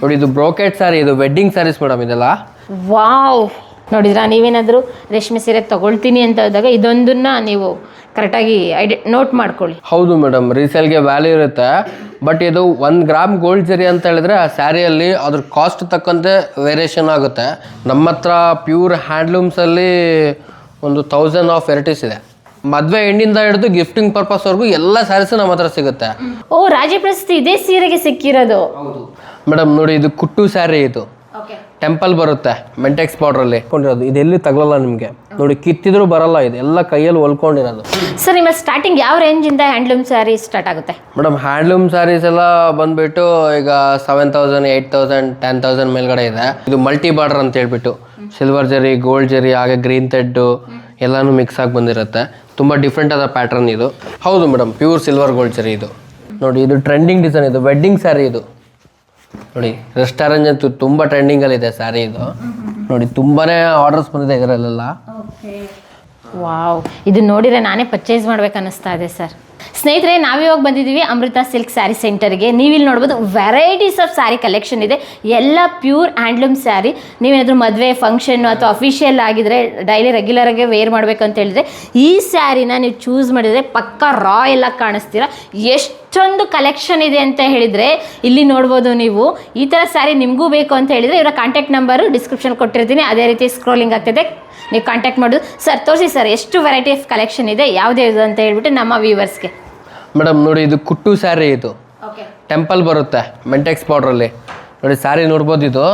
ನೋಡಿ ಇದು ಬ್ರೋಕೆಟ್ ಸ್ಯಾರಿ, ಇದು ವೆಡ್ಡಿಂಗ್ ಸ್ಯಾರೀಸ್ ಮೇಡಮ್ ಇದೆಲ್ಲ. ವಾವ್, ನೋಡಿದ್ರಾ? ನೀವೇನಾದರೂ ರೇಷ್ಮೆ ಸೀರೆ ತಗೊಳ್ತೀನಿ ಅಂತ ಹೋದಾಗ ಇದೊಂದನ್ನ ನೀವು ಕರೆಕ್ಟಾಗಿ ನೋಟ್ ಮಾಡ್ಕೊಳ್ಳಿ. ಹೌದು ಮೇಡಮ್, ರೀಸೇಲ್ಗೆ ವ್ಯಾಲ್ಯೂ ಇರುತ್ತೆ. ಬಟ್ ಇದು 1 ಗ್ರಾಮ್ ಗೋಲ್ಡ್ ಜರಿ ಅಂತ ಹೇಳಿದ್ರೆ ಆ ಸ್ಯಾರಿಯಲ್ಲಿ ಅದ್ರ ಕಾಸ್ಟ್ ತಕ್ಕಂತೆ ವೇರಿಯೇಷನ್ ಆಗುತ್ತೆ. ನಮ್ಮ ಹತ್ರ ಪ್ಯೂರ್ ಹ್ಯಾಂಡ್ಲೂಮ್ಸಲ್ಲಿ ಒಂದು 1000 ಆಫ್ ವೆರೈಟೀಸ್ ಇದೆ. ಮದುವೆ ಹೆಣ್ಣಿಂದ ಹಿಡಿದು ಗಿಫ್ಟಿಂಗ್ ಪರ್ಪಸ್ವರೆಗೂ ಎಲ್ಲ ಸ್ಯಾರೀಸು ನಮ್ಮ ಹತ್ರ ಸಿಗುತ್ತೆ. ಓ, ರಾಜಿ ಪ್ರಶಸ್ತಿ ಇದೇ ಸೀರೆಗೆ ಸಿಕ್ಕಿರೋದು? ಮೇಡಮ್ ನೋಡಿ, ಇದು ಕುಟ್ಟು ಸ್ಯಾರಿ, ಇದು ಟೆಂಪಲ್ ಬರುತ್ತೆ ಮೆಂಟೆಕ್ಸ್ ಬಾರ್ಡ್ರಲ್ಲಿ ಕೊಂಡಿರೋದು. ಇದೆಲ್ಲಿ ತಗಲಲ್ಲ ನಿಮಗೆ, ನೋಡಿ ಕಿತ್ತಿದ್ರು ಬರಲ್ಲ, ಇದು ಎಲ್ಲ ಕೈಯಲ್ಲಿ ಹೊಲ್ಕೊಂಡಿರೋದು. ಸರ್, ನಿಮ್ಮ ಸ್ಟಾರ್ಟಿಂಗ್ ಯಾವ ರೇಂಜಿಂದ ಹ್ಯಾಂಡ್ಲೂಮ್ ಸ್ಯಾರಿ ಸ್ಟಾರ್ಟ್ ಆಗುತ್ತೆ? ಮೇಡಮ್ ಹ್ಯಾಂಡ್ಲೂಮ್ ಸ್ಯಾರೀಸ್ ಎಲ್ಲ ಬಂದ್ಬಿಟ್ಟು ಈಗ 7000, 8000, 10,000 ಮೇಲ್ಗಡೆ ಇದೆ. ಇದು ಮಲ್ಟಿ ಬಾರ್ಡರ್ ಅಂತ ಹೇಳ್ಬಿಟ್ಟು ಸಿಲ್ವರ್ ಜರಿ, ಗೋಲ್ಡ್ ಜರಿ, ಹಾಗೆ ಗ್ರೀನ್ ಥ್ರೆಡ್ ಎಲ್ಲಾನು ಮಿಕ್ಸ್ ಆಗಿ ಬಂದಿರುತ್ತೆ. ತುಂಬ ಡಿಫ್ರೆಂಟ್ ಆದ ಪ್ಯಾಟರ್ನ್ ಇದು. ಹೌದು ಮೇಡಮ್, ಪ್ಯೂರ್ ಸಿಲ್ವರ್ ಗೋಲ್ಡ್ ಜರಿ ಇದು. ನೋಡಿ ಇದು ಟ್ರೆಂಡಿಂಗ್ ಡಿಸೈನ್, ಇದು ವೆಡ್ಡಿಂಗ್ ಸ್ಯಾರಿ. ಇದು ನೋಡಿ ರೆಸ್ಟೋರೆಂಟ್ ಅಂತೂ ತುಂಬ ಟ್ರೆಂಡಿಂಗಲ್ಲಿದೆ ಸ್ಯಾರಿ ಇದು. ನೋಡಿ ತುಂಬಾನೇ ಆರ್ಡರ್ಸ್ ಬಂದಿದೆ ಇದರಲ್ಲೆಲ್ಲ. ವಾವ್, ಇದು ನೋಡಿದ್ರೆ ನಾನೇ ಪರ್ಚೇಸ್ ಮಾಡ್ಬೇಕು ಅನ್ನಿಸ್ತಾ ಇದೆ ಸರ್. ಸ್ನೇಹಿತರೆ, ನಾವಿವಾಗ ಬಂದಿದ್ದೀವಿ ಅಮೃತ ಸಿಲ್ಕ್ ಸ್ಯಾರಿ ಸೆಂಟರ್ಗೆ. ನೀವಿಲ್ಲಿ ನೋಡ್ಬೋದು ವೆರೈಟೀಸ್ ಆಫ್ ಸ್ಯಾರಿ ಕಲೆಕ್ಷನ್ ಇದೆ, ಎಲ್ಲ ಪ್ಯೂರ್ ಹ್ಯಾಂಡ್ಲೂಮ್ ಸ್ಯಾರಿ. ನೀವೇನಾದರೂ ಮದುವೆ ಫಂಕ್ಷನ್ ಅಥವಾ ಅಫಿಷಿಯಲ್ ಆಗಿದ್ರೆ ಡೈಲಿ ರೆಗ್ಯುಲರಾಗಿ ವೇರ್ ಮಾಡಬೇಕು ಅಂತ ಹೇಳಿದ್ರೆ ಈ ಸ್ಯಾರಿನ ನೀವು ಚೂಸ್ ಮಾಡಿದರೆ ಪಕ್ಕ ರಾಯಲ್ ಆಗಿ ಕಾಣಿಸ್ತೀರಾ. ಎಷ್ಟೊಂದು ಕಲೆಕ್ಷನ್ ಇದೆ ಅಂತ ಹೇಳಿದರೆ ಇಲ್ಲಿ ನೋಡ್ಬೋದು ನೀವು. ಈ ಥರ ಸ್ಯಾರಿ ನಿಮಗೂ ಬೇಕು ಅಂತ ಹೇಳಿದರೆ ಇವರ ಕಾಂಟ್ಯಾಕ್ಟ್ ನಂಬರು ಡಿಸ್ಕ್ರಿಪ್ಷನ್ ಕೊಟ್ಟಿರ್ತೀನಿ, ಅದೇ ರೀತಿ ಸ್ಕ್ರೋಲಿಂಗ್ ಆಗ್ತಿದೆ, ನೀವು ಕಾಂಟ್ಯಾಕ್ಟ್ ಮಾಡೋದು. ಸರ್ ತೋರಿಸಿ ಸರ್, ಎಷ್ಟು ವೆರೈಟಿ ಆಫ್ ಕಲೆಕ್ಷನ್ ಇದೆ, ಯಾವುದ್ಯಾವುದು ಅಂತ ಹೇಳ್ಬಿಟ್ಟು ನಮ್ಮ ವ್ಯೂವರ್ಸ್ಗೆ. ಮೇಡಮ್ ನೋಡಿ, ಇದು ಕುಟ್ಟು ಸ್ಯಾರಿ, ಇದು ಟೆಂಪಲ್ ಬರುತ್ತೆ ಮೆಂಟೆಕ್ಸ್ ಬಾರ್ಡ್ರಲ್ಲಿ. ನೋಡಿ ಸ್ಯಾರಿ ನೋಡ್ಬೋದು, ಇದು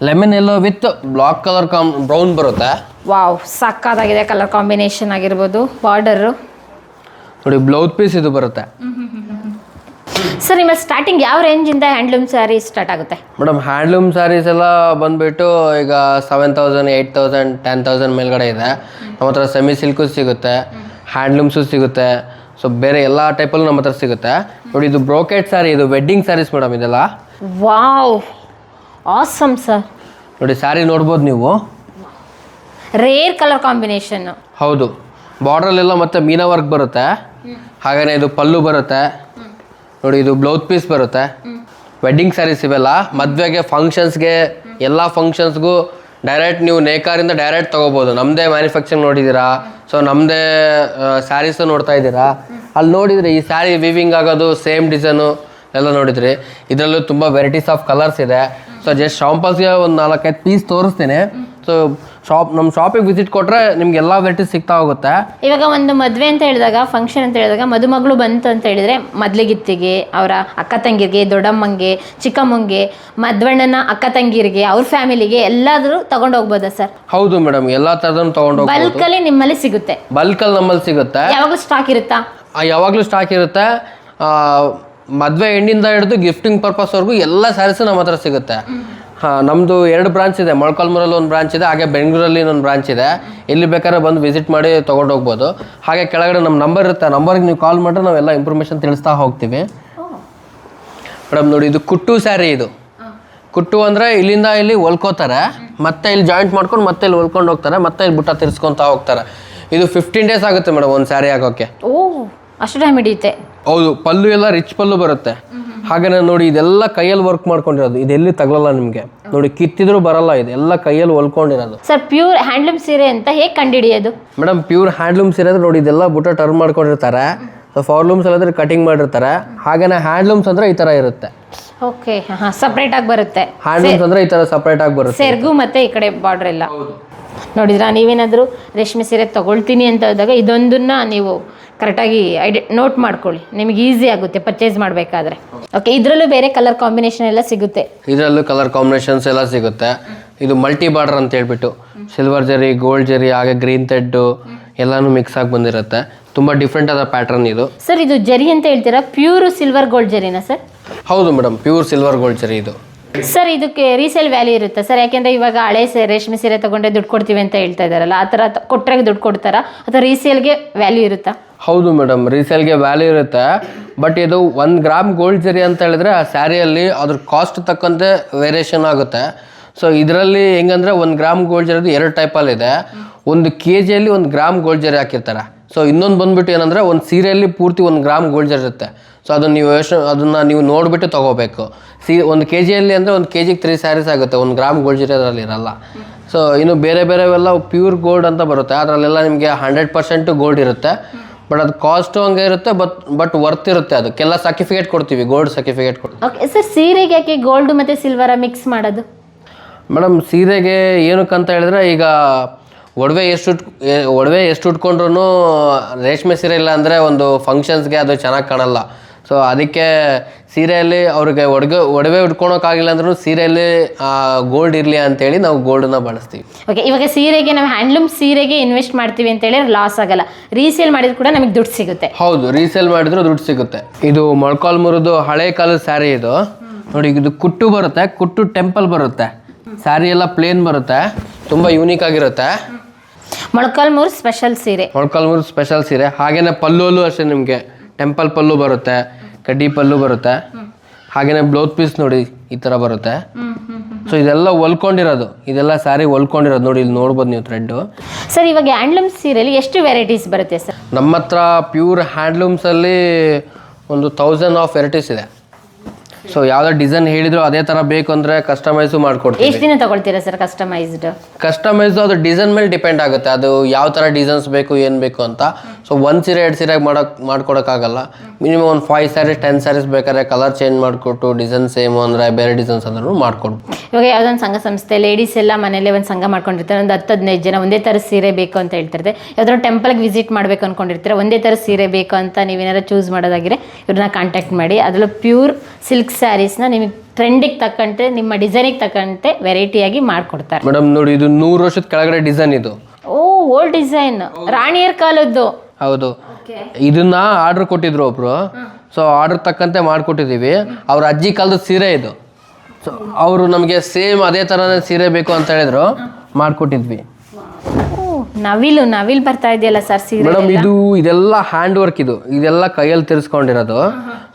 lemon yellow with black colour brown ಬರುತ್ತೆ. ವಾವ್, ಸಕ್ಕತ್ತಾಗಿದೆ ಕಲರ್ ಕಾಂಬಿನೇಷನ್ ಆಗಿರ್ಬೋದು. ಬಾರ್ಡರು ನೋಡಿ, ಬ್ಲೌಸ್ ಪೀಸ್ ಇದು ಬರುತ್ತೆ. ಸರ್, ನಿಮ್ಮ ಸ್ಟಾರ್ಟಿಂಗ್ ಯಾವ ರೇಂಜಿಂದ ಹ್ಯಾಂಡ್ಲೂಮ್ ಸ್ಯಾರಿ ಸ್ಟಾರ್ಟ್ ಆಗುತ್ತೆ? ಮೇಡಮ್ ಹ್ಯಾಂಡ್ಲೂಮ್ ಸ್ಯಾರೀಸ್ ಎಲ್ಲ ಬಂದ್ಬಿಟ್ಟು ಈಗ 7000, 8000, 10,000 ಮೇಲ್ಗಡೆ ಇದೆ. ನಮ್ಮ ಹತ್ರ ಸೆಮಿ ಸಿಲ್ಕು ಸಿಗುತ್ತೆ, ಹ್ಯಾಂಡ್ಲೂಮ್ಸು ಸಿಗುತ್ತೆ, ಸೊ ಬೇರೆ ಎಲ್ಲ ಟೈಪಲ್ಲೂ ನಮ್ಮ ಹತ್ರ ಸಿಗುತ್ತೆ. ನೋಡಿ ಇದು ಬ್ರೋಕೆಟ್ ಸ್ಯಾರಿ, ಇದು ವೆಡ್ಡಿಂಗ್ ಸ್ಯಾರೀಸ್ ಮೇಡಮ್ ಇದೆಲ್ಲ. Wow, awesome sir. ನೋಡಿ ಸ್ಯಾರಿ ನೋಡ್ಬೋದು ನೀವು, ರೇರ್ ಕಲರ್ ಕಾಂಬಿನೇಷನ್. ಹೌದು, ಬಾರ್ಡ್ರಲ್ಲೆಲ್ಲ ಮತ್ತೆ ಮೀನಾ ವರ್ಕ್ ಬರುತ್ತೆ. ಹಾಗೆಯೇ ಇದು ಪಲ್ಲು ಬರುತ್ತೆ. ನೋಡಿ ಇದು ಬ್ಲೌಸ್ ಪೀಸ್ ಬರುತ್ತೆ. ವೆಡ್ಡಿಂಗ್ ಸ್ಯಾರೀಸ್ ಇವೆಲ್ಲ ಮದುವೆಗೆ, ಫಂಕ್ಷನ್ಸ್ಗೆ, ಎಲ್ಲ ಫಂಕ್ಷನ್ಸ್ಗೂ ಡೈರೆಕ್ಟ್ ನೀವು ನೇಕಾರಿಂದ ಡೈರೆಕ್ಟ್ ತೊಗೋಬೋದು. ನಮ್ಮದೇ ಮ್ಯಾನುಫ್ಯಾಕ್ಚರಿಂಗ್ ನೋಡಿದ್ದೀರಾ, ಸೊ ನಮ್ಮದೇ ಸ್ಯಾರೀಸು ನೋಡ್ತಾ ಇದ್ದೀರಾ. ಅಲ್ಲಿ ನೋಡಿದರೆ ಈ ಸ್ಯಾರಿ ವಿವಿಂಗ್ ಆಗೋದು ಸೇಮ್ ಡಿಸೈನು ಎಲ್ಲ ನೋಡಿದ್ರಿ. ಇದರಲ್ಲೂ ತುಂಬ ವೆರೈಟೀಸ್ ಆಫ್ ಕಲರ್ಸ್ ಇದೆ. ಸೊ ಜಸ್ಟ್ ಶಾಂಪಲ್ಸ್ಗೆ ಒಂದು 4-5 ಪೀಸ್ ತೋರಿಸ್ತೀನಿ. ಸೊ ನಮ್ಮ ಶಾಪಿಗೆ ವಿಸಿಟ್ ಕೊಟ್ಟರೆ ನಿಮ್ಗೆ ಎಲ್ಲ ವೆರೈಟೀಸ್ ಸಿಗ್ತಾ ಹೋಗುತ್ತೆ. ಇವಾಗ ಒಂದು ಮದುವೆ ಅಂತ ಹೇಳಿದಾಗ, ಫಂಕ್ಷನ್ ಅಂತ ಹೇಳಿದಾಗ, ಮದುಮಗಳು ಬಂತು ಅಂತ ಹೇಳಿದರೆ ಮದ್ಲಿಗಿತ್ತಿಗೆ, ಅವರ ಅಕ್ಕ ತಂಗಿರಿಗೆ, ದೊಡ್ಡಮ್ಮಂಗೆ, ಚಿಕ್ಕಮ್ಮಂಗೆ, ಮದ್ವಣ್ಣನ ಅಕ್ಕ ತಂಗಿರಿಗೆ, ಅವ್ರ ಫ್ಯಾಮಿಲಿಗೆ ಎಲ್ಲಾದರೂ ತಗೊಂಡು ಹೋಗ್ಬೋದಾ ಸರ್? ಹೌದು ಮೇಡಮ್, ಎಲ್ಲ ಥರದನ್ನು ತೊಗೊಂಡು ಹೋಗ್ಬೋದು. ಬಲ್ಕಲ್ಲಿ ನಿಮ್ಮಲ್ಲಿ ಸಿಗುತ್ತೆ? ಬಲ್ಕಲ್ಲಿ ನಮ್ಮಲ್ಲಿ ಸಿಗುತ್ತೆ. ಯಾವಾಗಲೂ ಸ್ಟಾಕ್ ಇರುತ್ತಾ? ಯಾವಾಗಲೂ ಸ್ಟಾಕ್ ಇರುತ್ತೆ. ಮದುವೆ ಹೆಣ್ಣಿಂದ ಹಿಡಿದು ಗಿಫ್ಟಿಂಗ್ ಪರ್ಪಸ್ವರೆಗೂ ಎಲ್ಲ ಸ್ಯಾರೀಸು ನಮ್ಮ ಹತ್ರ ಸಿಗುತ್ತೆ. ನಮ್ಮದು 2 ಬ್ರಾಂಚ್ ಇದೆ. ಮೊಳಕಾಲ್ಮೂರಲ್ಲಿ ಒಂದು ಬ್ರಾಂಚ್ ಇದೆ, ಹಾಗೆ ಬೆಂಗಳೂರಲ್ಲಿ ಇನ್ನೊಂದು ಬ್ರಾಂಚ್ ಇದೆ. ಎಲ್ಲಿ ಬೇಕಾದ್ರೆ ಬಂದು ವಿಸಿಟ್ ಮಾಡಿ ತೊಗೊಂಡು ಹೋಗ್ಬೋದು. ಹಾಗೆ ಕೆಳಗಡೆ ನಮ್ಮ ನಂಬರ್ ಇರುತ್ತೆ, ನಂಬರ್ಗೆ ನೀವು ಕಾಲ್ ಮಾಡಿದ್ರೆ ನಾವೆಲ್ಲ ಇನ್ಫಾರ್ಮೇಷನ್ ತಿಳಿಸ್ತಾ ಹೋಗ್ತೀವಿ. ಮೇಡಮ್ ನೋಡಿ, ಇದು ಕುಟ್ಟು ಸ್ಯಾರಿ. ಇದು ಕುಟ್ಟು ಅಂದರೆ ಇಲ್ಲಿಂದ ಇಲ್ಲಿ ಹೊಲ್ಕೋತಾರೆ, ಮತ್ತೆ ಇಲ್ಲಿ ಜಾಯಿಂಟ್ ಮಾಡ್ಕೊಂಡು ಮತ್ತೆ ಇಲ್ಲಿ ಹೊಲ್ಕೊಂಡು ಹೋಗ್ತಾರೆ, ಮತ್ತೆ ಇಲ್ಲಿ ಬುಟ್ಟ ತಿರ್ಸ್ಕೊತಾ ಹೋಗ್ತಾರೆ. ಇದು 15 ಡೇಸ್ ಆಗುತ್ತೆ ಮೇಡಮ್ ಒಂದು ಸ್ಯಾರಿ ಆಗೋಕ್ಕೆ. ಓ, ಅಷ್ಟು ಟೈಮ್ ಹಿಡಿಯುತ್ತೆ? ಹೌದು, ಪಲ್ಲು ಎಲ್ಲ ರಿಚ್ ಪಲ್ಲು ಬರುತ್ತೆ. ಹಾಗೆಯೇ ನೋಡಿ ಇದೆಲ್ಲ ಕೈಯಲ್ಲಿ ವರ್ಕ್ ಮಾಡ್ಕೊಂಡಿರೋದು, ಇದೆಲ್ಲಿ ತಗಲಲ್ಲ ನಿಮಗೆ, ನೋಡಿ ಕಿತ್ತಿದ್ರು ಬರಲ್ಲ, ಇದೆಲ್ಲ ಕೈಯಲ್ಲಿ ಹೊಲ್ಕೊಂಡಿರೋದು. ಸರ್, ಪ್ಯೂರ್ ಹ್ಯಾಂಡ್ಲೂಮ್ ಸೀರೆ ಅಂತ ಹೇಗೆ ಕಂಡುಹಿಡಿಯೋದು? ಮೇಡಮ್ ಪ್ಯೂರ್ ಹ್ಯಾಂಡ್ಲೂಮ್ ಸೀರೆ ಅಂದ್ರೆ ನೋಡಿ ಇದೆಲ್ಲ ಬುಟ್ಟ ಟರ್ನ್ ಮಾಡ್ಕೊಂಡಿರ್ತಾರೆ. ಸೊ ಫಾರ್ಲೂಮ್ಸ್ ಎಲ್ಲ ಕಟಿಂಗ್ ಮಾಡಿರ್ತಾರೆ. ಹಾಗೆಯೇ ಹ್ಯಾಂಡ್ಲೂಮ್ಸ್ ಅಂದ್ರೆ ಈ ತರ ಇರುತ್ತೆ. ಓಕೆ, ಸಪ್ರೇಟ್ ಆಗಿ ಬರುತ್ತೆ. ಹ್ಯಾಂಡ್ಲೂಮ್ಸ್ ಅಂದ್ರೆ ಈ ತರ ಸಪ್ರೇಟ್ ಆಗಿ ಬರುತ್ತೆ, ಸೆರ್ಗು ಮತ್ತೆ ಈ ಕಡೆ ಬಾರ್ಡರ್ ಎಲ್ಲ. ನೋಡಿದ್ರಾ? ನೀವೇನಾದರೂ ರೇಷ್ಮೆ ಸೀರೆ ತಗೊಳ್ತೀನಿ ಅಂತ ಹೋದಾಗ ಇದೊಂದನ್ನ ನೀವು ಕರೆಕ್ಟಾಗಿ ನೋಟ್ ಮಾಡ್ಕೊಳ್ಳಿ, ನಿಮಗೆ ಈಸಿ ಆಗುತ್ತೆ ಪರ್ಚೇಸ್ ಮಾಡಬೇಕಾದ್ರೆ. ಓಕೆ, ಇದರಲ್ಲೂ ಬೇರೆ ಕಲರ್ ಕಾಂಬಿನೇಷನ್ ಎಲ್ಲ ಸಿಗುತ್ತೆ? ಇದರಲ್ಲೂ ಕಲರ್ ಕಾಂಬಿನೇಷನ್ಸ್ ಎಲ್ಲ ಸಿಗುತ್ತೆ. ಇದು ಮಲ್ಟಿ ಬಾರ್ಡರ್ ಅಂತ ಹೇಳ್ಬಿಟ್ಟು ಸಿಲ್ವರ್ ಜರಿ, ಗೋಲ್ಡ್ ಜರಿ, ಹಾಗೆ ಗ್ರೀನ್ ಥ್ರೆಡ್ ಎಲ್ಲಾನು ಮಿಕ್ಸ್ ಆಗಿ ಬಂದಿರುತ್ತೆ. ತುಂಬ ಡಿಫ್ರೆಂಟ್ ಆದ ಪ್ಯಾಟರ್ನ್ ಇದು. ಸರ್, ಇದು ಜರಿ ಅಂತ ಹೇಳ್ತೀರಾ, ಪ್ಯೂರ್ ಸಿಲ್ವರ್ ಗೋಲ್ಡ್ ಜರಿನಾ ಸರ್? ಹೌದು ಮೇಡಮ್, ಪ್ಯೂರ್ ಸಿಲ್ವರ್ ಗೋಲ್ಡ್ ಜರಿ ಇದು. ಸರ್, ಇದಕ್ಕೆ ರೀಸೇಲ್ ವ್ಯಾಲ್ಯೂ ಇರುತ್ತೆ ಸರ್? ಯಾಕೆಂದರೆ ಇವಾಗ ಹಳೆ ರೇಷ್ಮೆ ಸೀರೆ ತೊಗೊಂಡ್ರೆ ದುಡ್ಡು ಕೊಡ್ತೀವಿ ಅಂತ ಹೇಳ್ತಾ ಇದ್ದಾರಲ್ಲ, ಆ ಥರ ಕೊಟ್ಟರೆ ದುಡ್ಡು ಕೊಡ್ತಾರಾ ಅಥವಾ ರೀಸೇಲ್ಗೆ ವ್ಯಾಲ್ಯೂ ಇರುತ್ತಾ? ಹೌದು ಮೇಡಮ್, ರೀಸೇಲ್ಗೆ ವ್ಯಾಲ್ಯೂ ಇರುತ್ತೆ. ಬಟ್ ಇದು 1 ಗ್ರಾಮ್ ಗೋಲ್ಡ್ ಜರಿ ಅಂತ ಹೇಳಿದ್ರೆ ಆ ಸ್ಯಾರಿಯಲ್ಲಿ ಅದ್ರ ಕಾಸ್ಟ್ ತಕ್ಕಂತೆ ವೇರಿಯೇಷನ್ ಆಗುತ್ತೆ. ಸೊ ಇದರಲ್ಲಿ ಹೆಂಗಂದ್ರೆ 1 ಗ್ರಾಮ್ ಗೋಲ್ಡ್ ಜರಿದು 2 ಟೈಪಲ್ಲಿದೆ. 1 kg 1 ಗ್ರಾಮ್ ಗೋಲ್ಡ್ ಜರಿ ಹಾಕಿರ್ತಾರೆ. ಸೊ ಇನ್ನೊಂದು ಬಂದ್ಬಿಟ್ಟು ಏನಂದರೆ ಒಂದು ಸೀರೆಯಲ್ಲಿ ಪೂರ್ತಿ 1 ಗ್ರಾಮ್ ಗೋಲ್ಡ್ ಇರುತ್ತೆ. ಸೊ ಅದನ್ನು ನೀವು ನೋಡಿಬಿಟ್ಟು ತೊಗೋಬೇಕು. ಒಂದು ಕೆ ಜಿಯಲ್ಲಿ ಅಂದರೆ 1 kg 3 ಸ್ಯಾರೀಸ್ ಆಗುತ್ತೆ. 1 ಗ್ರಾಮ್ ಗೋಲ್ಡ್ ಅದರಲ್ಲಿ ಇರಲ್ಲ. ಸೊ ಇನ್ನು ಬೇರೆವೆಲ್ಲ ಪ್ಯೂರ್ ಗೋಲ್ಡ್ ಅಂತ ಬರುತ್ತೆ. ಅದರಲ್ಲೆಲ್ಲ ನಿಮಗೆ 100% ಗೋಲ್ಡ್ ಇರುತ್ತೆ. ಬಟ್ ಅದು ಕಾಸ್ಟು ಹಂಗೆ ಇರುತ್ತೆ. ಬಟ್ ವರ್ತ್ ಇರುತ್ತೆ. ಅದಕ್ಕೆಲ್ಲ ಸರ್ಟಿಫಿಕೇಟ್ ಕೊಡ್ತೀವಿ, ಗೋಲ್ಡ್ ಸರ್ಟಿಫಿಕೇಟ್ ಕೊಡ್ತೀವಿ. ಓಕೆ ಸರ್, ಸೀರೆಗೆ ಯಾಕೆ ಗೋಲ್ಡ್ ಮತ್ತು ಸಿಲ್ವರ ಮಿಕ್ಸ್ ಮಾಡೋದು? ಮೇಡಮ್ ಸೀರೆಗೆ ಏನಕ್ಕಂತ ಹೇಳಿದ್ರೆ, ಈಗ ಒಡವೆ ಎಷ್ಟು ಉಟ್ಕೊಂಡ್ರು ರೇಷ್ಮೆ ಸೀರೆ ಇಲ್ಲ ಅಂದರೆ ಒಂದು ಫಂಕ್ಷನ್ಸ್ಗೆ ಅದು ಚೆನ್ನಾಗಿ ಕಾಣಲ್ಲ. ಸೊ ಅದಕ್ಕೆ ಸೀರೆಯಲ್ಲಿ ಅವ್ರಿಗೆ ಒಡವೆ ಉಟ್ಕೊಳಕ್ಕಾಗಿಲ್ಲ ಅಂದ್ರೂ ಸೀರೆಯಲ್ಲಿ ಗೋಲ್ಡ್ ಇರಲಿ ಅಂತೇಳಿ ನಾವು ಗೋಲ್ಡನ್ನ ಬಳಸ್ತೀವಿ. ಓಕೆ, ಇವಾಗ ಸೀರೆಗೆ ನಾವು ಹ್ಯಾಂಡ್ಲೂಮ್ ಸೀರೆಗೆ ಇನ್ವೆಸ್ಟ್ ಮಾಡ್ತೀವಿ ಅಂತೇಳಿ ಲಾಸ್ ಆಗಲ್ಲ. ರೀಸೇಲ್ ಮಾಡಿದ್ರು ಕೂಡ ನಮಗೆ ದುಡ್ಡು ಸಿಗುತ್ತೆ. ಹೌದು, ರೀಸೇಲ್ ಮಾಡಿದ್ರು ದುಡ್ಡು ಸಿಗುತ್ತೆ. ಇದು ಮೊಳಕಾಲ್ಮೂರದ್ದು ಹಳೆ ಕಾಲದ ಸ್ಯಾರಿ. ಇದು ನೋಡಿ, ಇದು ಕುಟ್ಟು ಬರುತ್ತೆ, ಕುಟ್ಟು ಟೆಂಪಲ್ ಬರುತ್ತೆ. ಸ್ಯಾರಿ ಎಲ್ಲ ಪ್ಲೇನ್ ಬರುತ್ತೆ, ತುಂಬ ಯೂನಿಕ್ ಆಗಿರುತ್ತೆ. ಮೊಳಕಾಲ್ಮೂರು ಸ್ಪೆಷಲ್ ಸೀರೆ. ಮೊಳಕಾಲ್ಮೂರು ಸ್ಪೆಷಲ್ ಸೀರೆ. ಹಾಗೇನೆ ಪಲ್ಲುವಲ್ಲೂ ಅಷ್ಟೇ ನಿಮಗೆ ಟೆಂಪಲ್ ಪಲ್ಲು ಬರುತ್ತೆ, ಕಡ್ಡಿ ಪಲ್ಲು ಬರುತ್ತೆ. ಹಾಗೇನೆ ಬ್ಲೌಸ್ ಪೀಸ್ ನೋಡಿ ಈ ಥರ ಬರುತ್ತೆ. ಸೊ ಇದೆಲ್ಲ ಹೊಲ್ಕೊಂಡಿರೋದು, ಇದೆಲ್ಲ ಸ್ಯಾರಿ ಹೊಲ್ಕೊಂಡಿರೋದು. ನೋಡಿ ಇಲ್ಲಿ ನೋಡ್ಬೋದು ನೀವು ಥ್ರೆಡ್ಡು. ಸರ್, ಇವಾಗ ಹ್ಯಾಂಡ್ಲೂಮ್ ಸೀರೆಯಲ್ಲಿ ಎಷ್ಟು ವೆರೈಟೀಸ್ ಬರುತ್ತೆ ಸರ್? ನಮ್ಮ ಹತ್ರ ಪ್ಯೂರ್ ಹ್ಯಾಂಡ್ಲೂಮ್ಸಲ್ಲಿ ಒಂದು 1000 ಆಫ್ ವೆರೈಟೀಸ್ ಇದೆ. ಸೊ ಯಾವುದೇ ಡಿಸೈನ್ ಹೇಳಿದ್ರು ಅದೇ ಥರ ಬೇಕು ಅಂದರೆ ಕಸ್ಟಮೈಸು ಮಾಡ್ಕೊಡ್ತೀವಿ. ಎಷ್ಟು ದಿನ ತಗೊಳ್ತೀರಾ ಸರ್ ಕಸ್ಟಮೈಸ್ಡ್? ಅದು ಡಿಸೈನ್ ಮೇಲೆ ಡಿಪೆಂಡ್ ಆಗುತ್ತೆ. ಅದು ಯಾವ ಥರ ಡಿಸೈನ್ಸ್ ಬೇಕು, ಏನು ಬೇಕು ಅಂತ. ಸೊ 1 ಸೀರೆ 2 ಸೀರೆಗೆ ಮಾಡ್ಕೊಡೋಕ್ಕಾಗಲ್ಲ. ಮಿನಿಮಮ್ ಒಂದು 5 ಸ್ಯಾರೀಸ್ 10 ಸ್ಯಾರೀಸ್ ಬೇಕಾದ್ರೆ ಕಲರ್ ಚೇಂಜ್ ಮಾಡಿಕೊಟ್ಟು ಡಿಸೈನ್ ಸೇಮ್ ಅಂದರೆ ಬೇರೆ ಡಿಸೈನ್ಸ್ ಅಂದ್ರೂ ಮಾಡ್ಕೊಡ್ಬೋದು. ಇವಾಗ ಯಾವುದೊಂದು ಸಂಘ ಸಂಸ್ಥೆ ಲೇಡೀಸ್ ಎಲ್ಲ ಮನೇಲಿ ಒಂದು ಸಂಘ ಮಾಡ್ಕೊಂಡಿರ್ತಾರೆ. ಒಂದು 10-15 ಜನ ಒಂದೇ ಥರ ಸೀರೆ ಬೇಕು ಅಂತ ಹೇಳ್ತಿರ್ತಾರೆ. ಯಾವ್ದಾದ್ರು ಟೆಂಪಲ್ಗೆ ವಿಸಿಟ್ ಮಾಡಬೇಕು ಅಂದ್ಕೊಂಡಿರ್ತಾರೆ, ಒಂದೇ ಥರ ಸೀರೆ ಬೇಕು ಅಂತ ನೀವೇನಾದ್ರು ಚೂಸ್ ಮಾಡೋದಾಗಿದ್ರೆ ಇವ್ರನ್ನ ಕಾಂಟ್ಯಾಕ್ಟ್ ಮಾಡಿ. ಅದರಲ್ಲೂ ಪ್ಯೂರ್ ಸಿಲ್ಕ್ ಸ್ಯಾರೀಸ್ನ ನಿಮಗೆ ಟ್ರೆಂಡಿಗೆ ತಕ್ಕಂತೆ, ನಿಮ್ಮ ಡಿಸೈನಿಗೆ ತಕ್ಕಂತೆ ವೆರೈಟಿಯಾಗಿ ಮಾಡಿಕೊಡ್ತಾರೆ. ಮೇಡಮ್ ನೋಡಿ, ಇದು 100 ವರ್ಷದ ಕೆಳಗಡೆ ಡಿಸೈನ್. ಇದು ಓಲ್ಡ್ ಡಿಸೈನ್, ರಾಣಿಯರ್ ಕಾಲದ್ದು. ಹೌದು, ಇದನ್ನ ಆರ್ಡರ್ ಕೊಟ್ಟಿದ್ರು ಒಬ್ರು. ಸೊ ಆರ್ಡರ್ ತಕ್ಕಂತೆ ಮಾಡಿಕೊಟ್ಟಿದ್ದೀವಿ. ಅವ್ರ ಅಜ್ಜಿ ಕಾಲದ ಸೀರೆ ಇದು. ಸೊ ಅವರು ನಮಗೆ ಸೇಮ್ ಅದೇ ಥರನೇ ಸೀರೆ ಬೇಕು ಅಂತ ಹೇಳಿದ್ರು, ಮಾಡಿಕೊಟ್ಟಿದ್ವಿ. ನವಿಲ್ ಬರ್ತಾ ಇದೆಯಲ್ಲ ಸರ್ ಸೀರೆ. ಮೇಡಮ್ ಇದೆಲ್ಲ ಹ್ಯಾಂಡ್ ವರ್ಕ್. ಇದೆಲ್ಲ ಕೈಯಲ್ಲಿ ತಿರ್ಸ್ಕೊಂಡಿರೋದು.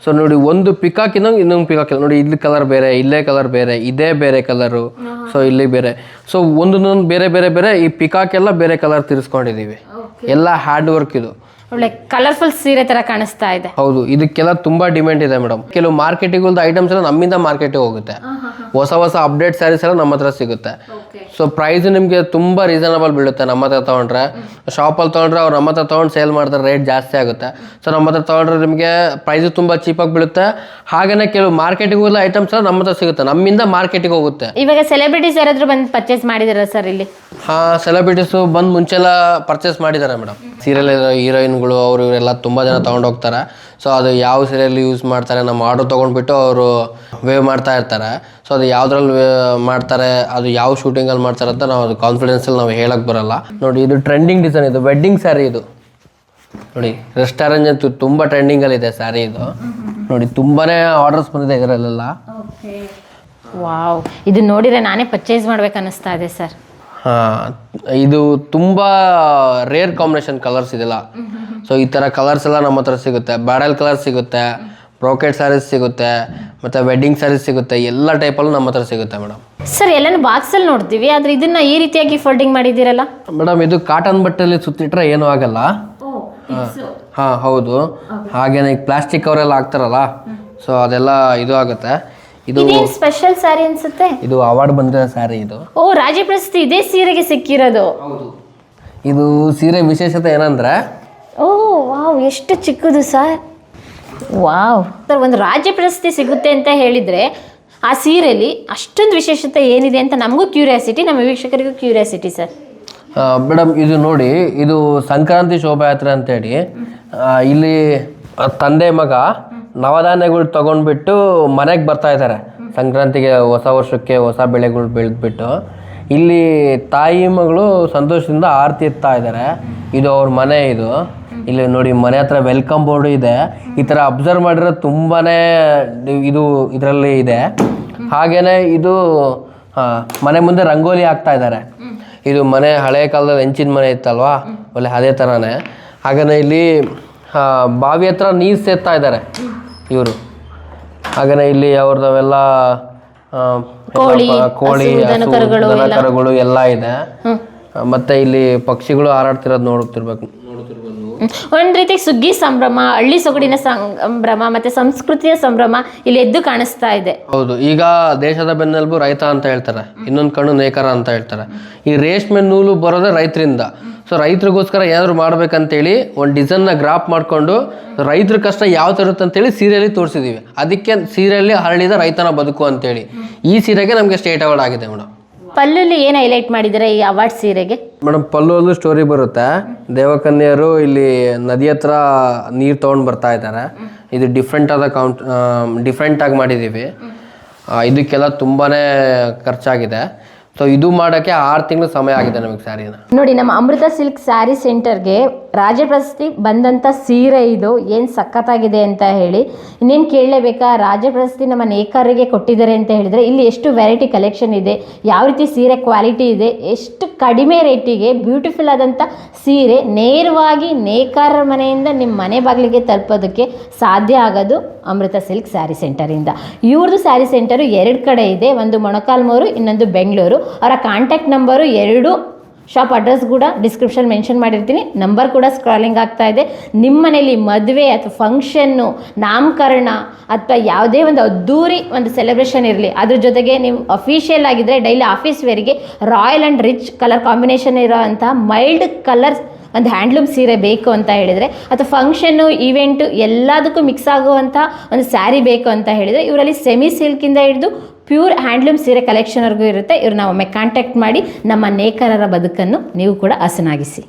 ಸೊ ನೋಡಿ, ಒಂದು ಪಿಕಾಕ್ ಇನ್ನೊಂದು ಪಿಕಾಕ್ ನೋಡಿ. ಇಲ್ಲಿ ಕಲರ್ ಬೇರೆ, ಇಲ್ಲೇ ಕಲರ್ ಬೇರೆ, ಇದೇ ಬೇರೆ ಕಲರು. ಸೊ ಇಲ್ಲಿ ಬೇರೆ. ಸೊ ಒಂದೊಂದು ಬೇರೆ ಬೇರೆ ಬೇರೆ. ಈ ಪಿಕಾಕ್ ಎಲ್ಲ ಬೇರೆ ಕಲರ್ ತಿರ್ಸ್ಕೊಂಡಿದ್ದೀವಿ. ಎಲ್ಲ ಹ್ಯಾಂಡ್ ವರ್ಕ್. ಇದು ಒಳ್ಳೆ ಕಲರ್ಫುಲ್ ಸೀರೆ ತರ ಕಾಣಿಸ್ತಾ ಇದೆ. ಹೌದು, ಇದಕ್ಕೆಲ್ಲ ತುಂಬಾ ಡಿಮ್ಯಾಂಡ್ ಇದೆ ಮೇಡಮ್. ಕೆಲವು ಮಾರ್ಕೆಟಿಗೆ ಐಟಮ್ಸ್ ಎಲ್ಲ ನಮ್ಮಿಂದ ಮಾರ್ಕೆಟಿಗೆ ಹೋಗುತ್ತೆ. ಹೊಸ ಅಪ್ಡೇಟ್ ಸ್ಯಾರೀಸ್ ಎಲ್ಲ ನಮ್ಮ ಹತ್ರ ಸಿಗುತ್ತೆ. ಸೊ ಪ್ರೈಸ್ ನಿಮಗೆ ತುಂಬಾ ರೀಸನಬಲ್ ಬೀಳುತ್ತೆ. ನಮ್ಮ ಹತ್ರ ತಗೊಂಡ್ರೆ, ಶಾಪಲ್ಲಿ ತಗೊಂಡ್ರೆ ಅವ್ರು ನಮ್ಮ ಹತ್ರ ತಗೊಂಡು ಸೇಲ್ ಮಾಡ್ತಾರೆ, ರೇಟ್ ಜಾಸ್ತಿ ಆಗುತ್ತೆ. ಸೊ ನಮ್ಮ ಹತ್ರ ತಗೊಂಡ್ರೆ ನಿಮಗೆ ಪ್ರೈಸ್ ತುಂಬಾ ಚೀಪಾಗಿ ಬೀಳುತ್ತೆ. ಹಾಗೇನೆ ಕೆಲವು ಮಾರ್ಕೆಟಿಗೆ ಹೋಗಲ್ಲ ಐಟಮ್ಸ್ ಎಲ್ಲ ನಮ್ಮ ಹತ್ರ ಸಿಗುತ್ತೆ, ನಮ್ಮಿಂದ ಮಾರ್ಕೆಟಿಗೆ ಹೋಗುತ್ತೆ. ಇವಾಗ ಸೆಲೆಬ್ರಿಟೀಸ್ ಯಾರಾದ್ರೂ ಬಂದು ಪರ್ಚೇಸ್ ಮಾಡಿದಾರ ಸರ್ ಇಲ್ಲಿ? ಸೆಲೆಬ್ರಿಟೀಸು ಬಂದು ಮುಂಚೆಲ್ಲ ಪರ್ಚೇಸ್ ಮಾಡಿದ್ದಾರೆ ಮೇಡಮ್. ಸೀರಿಯಲ್ ಹೀರೋಯಿನ್ಗಳು ಅವರು ಇವರೆಲ್ಲ ತುಂಬ ಜನ ತೊಗೊಂಡು ಹೋಗ್ತಾರೆ. ಸೊ ಅದು ಯಾವ ಸೀರಿಯಲ್ ಯೂಸ್ ಮಾಡ್ತಾರೆ, ನಮ್ಮ ಆರ್ಡರ್ ತೊಗೊಂಡ್ಬಿಟ್ಟು ಅವರು ವೇವ್ ಮಾಡ್ತಾ ಇರ್ತಾರೆ. ಸೊ ಅದು ಯಾವುದ್ರಲ್ಲಿ ಮಾಡ್ತಾರೆ, ಅದು ಯಾವ ಶೂಟಿಂಗಲ್ಲಿ ಮಾಡ್ತಾರೆ ಅಂತ ನಾವು ಅದು ಕಾನ್ಫಿಡೆನ್ಸಲ್ಲಿ ನಾವು ಹೇಳಕ್ಕೆ ಬರಲ್ಲ. ನೋಡಿ, ಇದು ಟ್ರೆಂಡಿಂಗ್ ಡಿಸೈನ್. ಇದು ವೆಡ್ಡಿಂಗ್ ಸ್ಯಾರಿ. ಇದು ನೋಡಿ, ರೆಸ್ಟೋರೆಂಟ್ ಅಂತೂ ತುಂಬ ಟ್ರೆಂಡಿಂಗಲ್ಲಿದೆ ಸ್ಯಾರಿ. ಇದು ನೋಡಿ, ತುಂಬಾ ಆರ್ಡರ್ಸ್ ಬಂದಿದೆ ಇದರಲ್ಲೆಲ್ಲ. ವಾವ್, ಇದು ನೋಡಿದ್ರೆ ನಾನೇ ಪರ್ಚೇಸ್ ಮಾಡ್ಬೇಕು ಅನ್ನಿಸ್ತಾ ಇದೆ ಸರ್. ಇದು ತುಂಬ ರೇರ್ ಕಾಂಬಿನೇಷನ್ ಕಲರ್ಸ್ ಇದೆಲ್ಲ. ಸೊ ಈ ಥರ ಕಲರ್ಸ್ ಎಲ್ಲ ನಮ್ಮ ಹತ್ರ ಸಿಗುತ್ತೆ. ಬ್ಯಾಡಲ್ ಕಲರ್ ಸಿಗುತ್ತೆ, ಬ್ರೋಕೆಟ್ ಸ್ಯಾರೀಸ್ ಸಿಗುತ್ತೆ, ಮತ್ತು ವೆಡ್ಡಿಂಗ್ ಸ್ಯಾರೀಸ್ ಸಿಗುತ್ತೆ. ಎಲ್ಲ ಟೈಪಲ್ಲೂ ನಮ್ಮ ಹತ್ರ ಸಿಗುತ್ತೆ ಮೇಡಮ್. ಸರ್, ಎಲ್ಲನೂ ಬಾಕ್ಸಲ್ಲಿ ನೋಡ್ತೀವಿ, ಆದರೆ ಇದನ್ನ ಈ ರೀತಿಯಾಗಿ ಫೋಲ್ಡಿಂಗ್ ಮಾಡಿದ್ದೀರಲ್ಲ ಮೇಡಮ್. ಇದು ಕಾಟನ್ ಬಟ್ಟೆಯಲ್ಲಿ ಸುತ್ತಿಟ್ರೆ ಏನೂ ಆಗಲ್ಲ. ಹೌದು. ಹಾಗೇನೆ ಈಗ ಪ್ಲಾಸ್ಟಿಕ್ ಕವರೆಲ್ಲ ಹಾಕ್ತಾರಲ್ಲ, ಸೊ ಅದೆಲ್ಲ ಇದು ಆಗುತ್ತೆ. ಇದು ಸ್ಪೆಷಲ್ ಸ್ಯಾರಿ ಅನ್ಸುತ್ತೆ. ಇದು ಅವಾರ್ಡ್ ಬಂದಿರೋ ಸ್ಯಾರಿ. ಇದು ರಾಜ್ಯ ಪ್ರಶಸ್ತಿ ಇದೇ ಸೀರೆಗೆ ಸಿಕ್ಕಿರೋದು. ಇದು ಸೀರೆ ವಿಶೇಷತೆ ಏನಂದ್ರೆ, ವಾವ್, ಎಷ್ಟು ಚಿಕ್ಕದು ಸರ್. ವಾವ್ ಸರ್, ಒಂದು ರಾಜ್ಯ ಪ್ರಶಸ್ತಿ ಸಿಗುತ್ತೆ ಅಂತ ಹೇಳಿದ್ರೆ ಆ ಸೀರೆಯಲ್ಲಿ ಅಷ್ಟೊಂದು ವಿಶೇಷತೆ ಏನಿದೆ ಅಂತ ನಮಗೂ ಕ್ಯೂರಿಯಾಸಿಟಿ, ನಮ್ಮ ವೀಕ್ಷಕರಿಗೂ ಕ್ಯೂರಿಯಾಸಿಟಿ ಸರ್. ಮೇಡಮ್, ಇದು ನೋಡಿ, ಇದು ಸಂಕ್ರಾಂತಿ ಶೋಭಾಯಾತ್ರೆ ಅಂತೇಳಿ ಇಲ್ಲಿ ತಂದೆ ಮಗ ನವಧಾನ್ಯಗಳು ತಗೊಂಡ್ಬಿಟ್ಟು ಮನೆಗೆ ಬರ್ತಾ ಇದ್ದಾರೆ. ಸಂಕ್ರಾಂತಿಗೆ, ಹೊಸ ವರ್ಷಕ್ಕೆ ಹೊಸ ಬೆಳೆಗಳು ಬೆಳೆದ್ಬಿಟ್ಟು ಇಲ್ಲಿ ತಾಯಿ ಮಗಳು ಸಂತೋಷದಿಂದ ಆರತಿ ಎತ್ತಾ ಇದ್ದಾರೆ. ಇದು ಅವ್ರ ಮನೆ. ಇದು ಇಲ್ಲಿ ನೋಡಿ, ಮನೆ ಹತ್ರ ವೆಲ್ಕಮ್ ಬೋರ್ಡು ಇದೆ. ಈ ಥರ ಅಬ್ಸರ್ವ್ ಮಾಡಿರೋದು ತುಂಬಾ ಇದು ಇದರಲ್ಲಿ ಇದೆ. ಹಾಗೇನೆ ಇದು ಮನೆ ಮುಂದೆ ರಂಗೋಲಿ ಹಾಕ್ತಾ ಇದ್ದಾರೆ. ಇದು ಮನೆ ಹಳೆ ಕಾಲದಲ್ಲಿ ಹೆಂಚಿನ ಮನೆ ಇತ್ತಲ್ವಾ, ಒಳ್ಳೆ ಅದೇ ಥರನೇ. ಹಾಗೇನೆ ಇಲ್ಲಿ ಬಾವಿ ಹತ್ರ ನೀರು ಸೇರ್ತಾ ಇದ್ದಾರೆ ಇವರು. ಹಾಗೇನೆ ಇಲ್ಲಿ ಅವ್ರದವೆಲ್ಲ ಕೋಳಿ, ದನಕರುಗಳು ಎಲ್ಲ ಇದೆ. ಮತ್ತೆ ಇಲ್ಲಿ ಪಕ್ಷಿಗಳು ಹಾರಾಡ್ತಿರೋದು ನೋಡುತ್ತಿರ್ಬೇಕು. ಒಂದು ರೀತಿ ಸುಗ್ಗಿ ಸಂಭ್ರಮ, ಹಳ್ಳಿ ಸೊಗಡಿನ ಸಂಭ್ರಮ ಮತ್ತೆ ಸಂಸ್ಕೃತಿಯ ಸಂಭ್ರಮ ಇಲ್ಲಿ ಎದ್ದು ಕಾಣಿಸ್ತಾ ಇದೆ. ಹೌದು, ಈಗ ದೇಶದ ಬೆನ್ನೆಲುಬು ರೈತ ಅಂತ ಹೇಳ್ತಾರೆ, ಇನ್ನೊಂದು ಕಣ್ಣು ನೇಕಾರ ಅಂತ ಹೇಳ್ತಾರೆ. ಈ ರೇಷ್ಮೆ ನೂಲು ಬರೋದೇ ರೈತರಿಂದ. ಸೊ ರೈತರಿಗೋಸ್ಕರ ಏನಾದ್ರು ಮಾಡ್ಬೇಕಂತೇಳಿ ಒಂದು ಡಿಸೈನ್ನ ಗ್ರಾಫ್ ಮಾಡಿಕೊಂಡು ರೈತರ ಕಷ್ಟ ಯಾವ ಥರ ಇರುತ್ತೆ ಅಂತೇಳಿ ಸೀರೆಯಲ್ಲಿ ತೋರಿಸಿದ್ದೀವಿ. ಅದಕ್ಕೆ ಸೀರೆಯಲ್ಲಿ ಹರಳಿದ ರೈತನ ಬದುಕು ಅಂತೇಳಿ ಈ ಸೀರೆಗೆ ನಮಗೆ ಸ್ಟೇಟ್ ಅವಾರ್ಡ್ ಆಗಿದೆ ಮೇಡಮ್. ಪಲ್ಲುಲಿ ಏನು ಹೈಲೈಟ್ ಮಾಡಿದ್ದಾರೆ ಈ ಅವಾರ್ಡ್ ಸೀರೆಗೆ? ಮೇಡಮ್ ಪಲ್ಲುವಲ್ಲೂ ಸ್ಟೋರಿ ಬರುತ್ತೆ. ದೇವಕನ್ಯರು ಇಲ್ಲಿ ನದಿ ಹತ್ರ ನೀರು ತೊಗೊಂಡು ಬರ್ತಾ ಇದ್ದಾರೆ. ಇದು ಡಿಫ್ರೆಂಟಾಗಿ ಮಾಡಿದ್ದೀವಿ. ಇದಕ್ಕೆಲ್ಲ ತುಂಬಾ ಖರ್ಚಾಗಿದೆ. ಸೊ ಇದು ಮಾಡೋಕ್ಕೆ 6 ತಿಂಗಳು ಸಮಯ ಆಗಿದೆ ನಮಗೆ ಸ್ಯಾರಿನ. ನೋಡಿ, ನಮ್ಮ ಅಮೃತ ಸಿಲ್ಕ್ ಸ್ಯಾರಿ ಸೆಂಟರ್ಗೆ ರಾಜ್ಯ ಪ್ರಶಸ್ತಿ ಬಂದಂಥ ಸೀರೆ ಇದು ಏನು ಸಖತ್ತಾಗಿದೆ ಅಂತ ಹೇಳಿ ಇನ್ನೇನು ಕೇಳಲೇಬೇಕಾ? ರಾಜ್ಯ ಪ್ರಶಸ್ತಿ ನಮ್ಮ ನೇಕಾರರಿಗೆ ಕೊಟ್ಟಿದ್ದಾರೆ ಅಂತ ಹೇಳಿದರೆ ಇಲ್ಲಿ ಎಷ್ಟು ವೆರೈಟಿ ಕಲೆಕ್ಷನ್ ಇದೆ, ಯಾವ ರೀತಿ ಸೀರೆ ಕ್ವಾಲಿಟಿ ಇದೆ, ಎಷ್ಟು ಕಡಿಮೆ ರೇಟಿಗೆ ಬ್ಯೂಟಿಫುಲ್ ಆದಂಥ ಸೀರೆ ನೇರವಾಗಿ ನೇಕಾರರ ಮನೆಯಿಂದ ನಿಮ್ಮ ಮನೆ ಬಾಗಿಲಿಗೆ ತಲುಪೋದಕ್ಕೆ ಸಾಧ್ಯ ಆಗೋದು ಅಮೃತ ಸಿಲ್ಕ್ ಸ್ಯಾರಿ ಸೆಂಟರಿಂದ. ಇವ್ರದ್ದು ಸ್ಯಾರಿ ಸೆಂಟರು 2 ಕಡೆ ಇದೆ, ಒಂದು ಮೊಣಕಾಲ್ಮೂರು, ಇನ್ನೊಂದು ಬೆಂಗಳೂರು. ಅವರ ಕಾಂಟ್ಯಾಕ್ಟ್ ನಂಬರು 2 ಶಾಪ್ ಅಡ್ರೆಸ್ ಕೂಡ ಡಿಸ್ಕ್ರಿಪ್ಷನ್ ಮೆನ್ಷನ್ ಮಾಡಿರ್ತೀನಿ. ನಂಬರ್ ಕೂಡ ಸ್ಕ್ರಾಲಿಂಗ್ ಆಗ್ತಾ ಇದೆ. ನಿಮ್ಮ ಮನೇಲಿ ಮದುವೆ ಅಥವಾ ಫಂಕ್ಷನ್ನು, ನಾಮಕರಣ ಅಥವಾ ಯಾವುದೇ ಒಂದು ಅದ್ದೂರಿ ಒಂದು ಸೆಲೆಬ್ರೇಷನ್ ಇರಲಿ, ಅದ್ರ ಜೊತೆಗೆ ನೀವು ಅಫಿಷಿಯಲ್ ಆಗಿದ್ದರೆ ಡೈಲಿ ಆಫೀಸ್ ವೇರಿಗೆ royal and rich colour combination ಇರೋವಂಥ ಮೈಲ್ಡ್ ಕಲರ್ಸ್ ಒಂದು ಹ್ಯಾಂಡ್ಲೂಮ್ ಸೀರೆ ಬೇಕು ಅಂತ ಹೇಳಿದರೆ, ಅಥವಾ ಫಂಕ್ಷನ್ನು ಈವೆಂಟು ಎಲ್ಲದಕ್ಕೂ ಮಿಕ್ಸ್ ಆಗುವಂಥ ಒಂದು ಸ್ಯಾರಿ ಬೇಕು ಅಂತ ಹೇಳಿದರೆ ಇವರಲ್ಲಿ ಸೆಮಿ ಸಿಲ್ಕಿಂದ ಹಿಡಿದು ಪ್ಯೂರ್ ಹ್ಯಾಂಡ್ಲೂಮ್ ಸೀರೆ ಕಲೆಕ್ಷನ್ವರೆಗೂ ಇರುತ್ತೆ. ಇವ್ರನ್ನ ಒಮ್ಮೆ ಕಾಂಟ್ಯಾಕ್ಟ್ ಮಾಡಿ ನಮ್ಮ ನೇಕಾರರ ಬದುಕನ್ನು ನೀವು ಕೂಡ ಹಸನಾಗಿಸಿ.